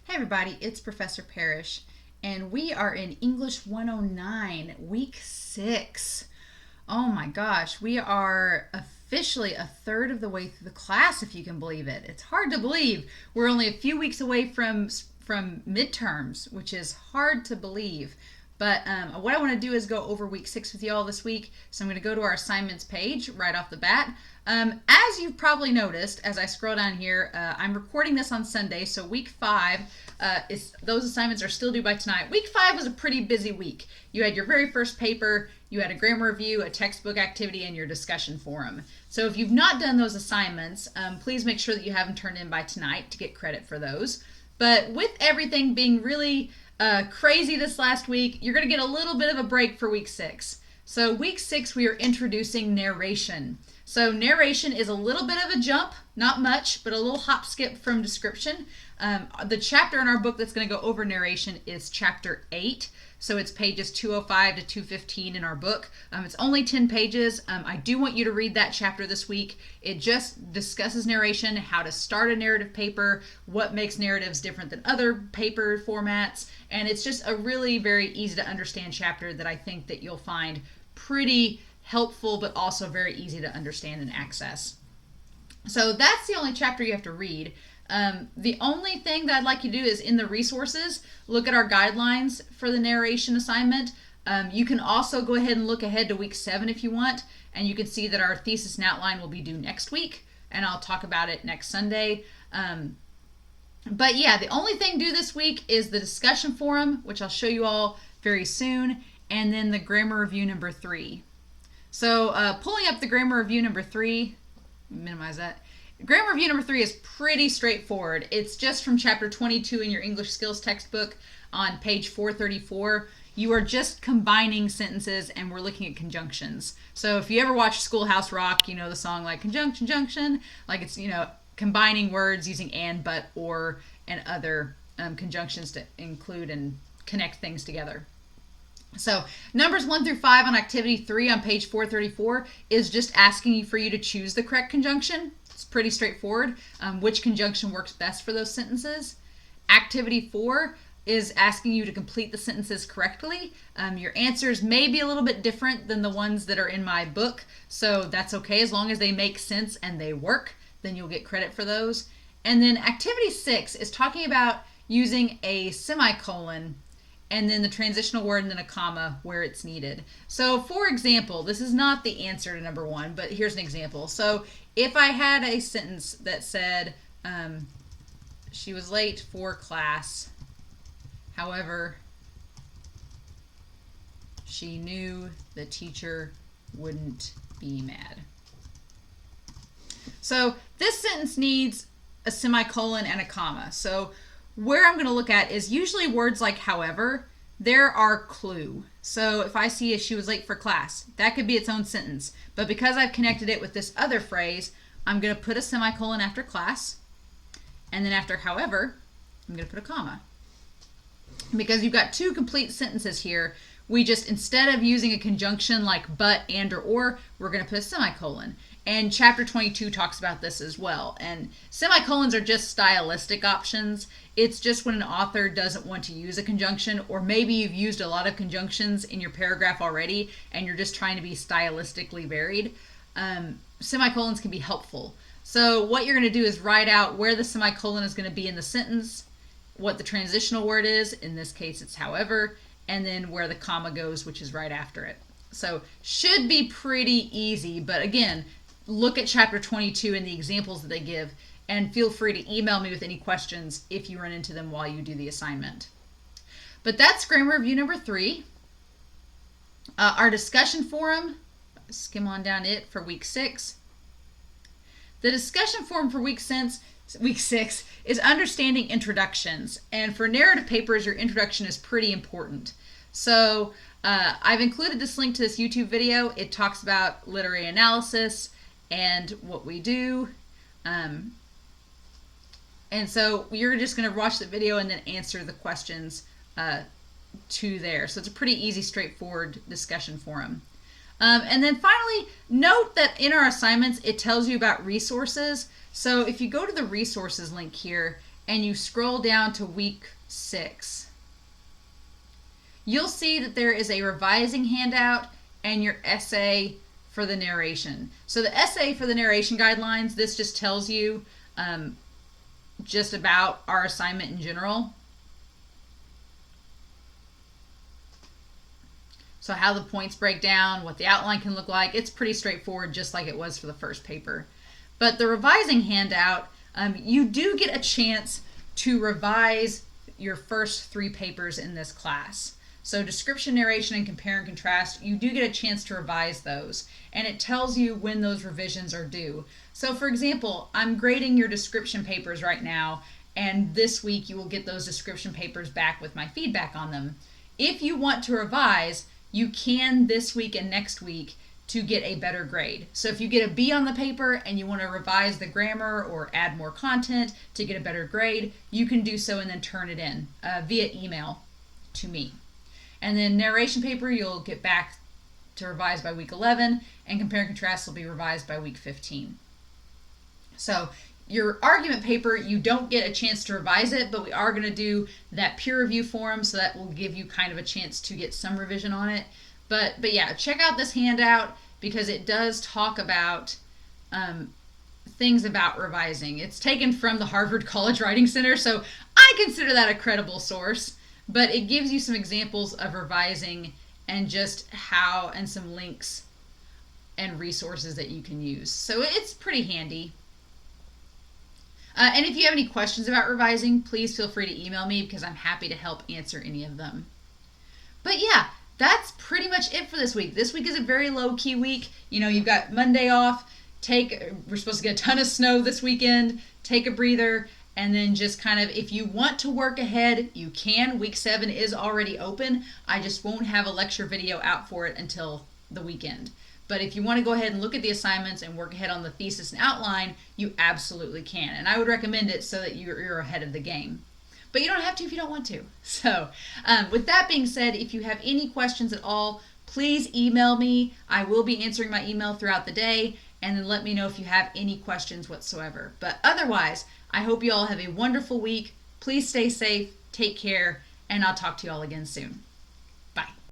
Hey everybody, it's Professor Parish, and we are in English 109, week 6. Oh my gosh, we are officially a third of the way through the class, if you can believe it. It's hard to believe. We're only a few weeks away from midterms, which is hard to believe. But what I want to do is go over week 6 with you all this week. So I'm going to go to our assignments page right off the bat. As you've probably noticed, as I scroll down here, I'm recording this on Sunday, so week 5, those assignments are still due by tonight. Week 5 was a pretty busy week. You had your very first paper, you had a grammar review, a textbook activity, and your discussion forum. So if you've not done those assignments, please make sure that you have them turned in by tonight to get credit for those. But with everything being really crazy this last week, you're going to get a little bit of a break for week 6. So week 6, we are introducing narration. So narration is a little bit of a jump, not much, but a little hop skip from description. The chapter in our book that's going to go over narration is chapter 8. So it's pages 205 to 215 in our book. It's only 10 pages. I do want you to read that chapter this week. It just discusses narration, how to start a narrative paper, what makes narratives different than other paper formats, and it's just a really very easy to understand chapter that I think that you'll find pretty helpful, but also very easy to understand and access. So that's the only chapter you have to read. The only thing that I'd like you to do is in the resources, look at our guidelines for the narration assignment. You can also go ahead and look ahead to week 7 if you want, and you can see that our thesis and outline will be due next week, and I'll talk about it next Sunday. But yeah, the only thing due this week is the discussion forum, which I'll show you all very soon, and then the grammar review number 3. So pulling up the grammar review number 3, minimize that. Grammar review number 3 is pretty straightforward. It's just from chapter 22 in your English skills textbook on page 434. You are just combining sentences and we're looking at conjunctions. So if you ever watch Schoolhouse Rock, you know the song like conjunction, junction, like it's, combining words using and, but, or, and other conjunctions to include and connect things together. So numbers 1 through 5 on activity 3 on page 434 is just asking for you to choose the correct conjunction. It's pretty straightforward. Which conjunction works best for those sentences. Activity 4 is asking you to complete the sentences correctly. Your answers may be a little bit different than the ones that are in my book, so that's okay. As long as they make sense and they work, then you'll get credit for those. And then activity 6 is talking about using a semicolon and then the transitional word and then a comma where it's needed. So for example, this is not the answer to number 1, but here's an example. So if I had a sentence that said, she was late for class, however, she knew the teacher wouldn't be mad. So this sentence needs a semicolon and a comma. So where I'm going to look at is usually words like however, there are clue. So if I see she was late for class, that could be its own sentence. But because I've connected it with this other phrase, I'm going to put a semicolon after class. And then after however, I'm going to put a comma. Because you've got 2 complete sentences here, we just, instead of using a conjunction like but, and, or, we're going to put a semicolon. And chapter 22 talks about this as well. And semicolons are just stylistic options. It's just when an author doesn't want to use a conjunction, or maybe you've used a lot of conjunctions in your paragraph already and you're just trying to be stylistically varied. Semicolons can be helpful. So what you're going to do is write out where the semicolon is going to be in the sentence, what the transitional word is, in this case it's however, and then where the comma goes, which is right after it. So should be pretty easy, but again, look at chapter 22 and the examples that they give, and feel free to email me with any questions if you run into them while you do the assignment. But that's grammar review number 3. Our discussion forum, skim on down it for week 6. The discussion forum for week 6 is understanding introductions. And for narrative papers, your introduction is pretty important. So I've included this link to this YouTube video. It talks about literary analysis and what we do. And so you're just going to watch the video and then answer the questions to there. So it's a pretty easy, straightforward discussion forum. And then finally, note that in our assignments, it tells you about resources. So if you go to the resources link here, and you scroll down to week 6, you'll see that there is a revising handout and your essay for the narration. So the essay for the narration guidelines, this just tells you just about our assignment in general. So how the points break down, what the outline can look like. It's pretty straightforward, just like it was for the first paper. But the revising handout, you do get a chance to revise your first 3 papers in this class. So description, narration, and compare and contrast, you do get a chance to revise those. And it tells you when those revisions are due. So for example, I'm grading your description papers right now, and this week you will get those description papers back with my feedback on them. If you want to revise, you can this week and next week to get a better grade. So if you get a B on the paper and you want to revise the grammar or add more content to get a better grade, you can do so and then turn it in via email to me. And then narration paper, you'll get back to revise by week 11, and compare and contrast will be revised by week 15. So your argument paper, you don't get a chance to revise it, but we are going to do that peer review forum, so that will give you kind of a chance to get some revision on it. But yeah, check out this handout because it does talk about things about revising. It's taken from the Harvard College Writing Center, so I consider that a credible source. But it gives you some examples of revising and just how, and some links and resources that you can use. So it's pretty handy. And if you have any questions about revising, please feel free to email me because I'm happy to help answer any of them. But yeah, that's pretty much it for this week. This week is a very low-key week. You know, you've got Monday off. We're supposed to get a ton of snow this weekend. Take a breather. And then just kind of, if you want to work ahead, you can. Week 7 is already open. I just won't have a lecture video out for it until the weekend. But if you want to go ahead and look at the assignments and work ahead on the thesis and outline, you absolutely can. And I would recommend it so that you're ahead of the game. But you don't have to if you don't want to. So with that being said, if you have any questions at all, please email me. I will be answering my email throughout the day. And then let me know if you have any questions whatsoever. But otherwise, I hope you all have a wonderful week. Please stay safe, take care, and I'll talk to you all again soon.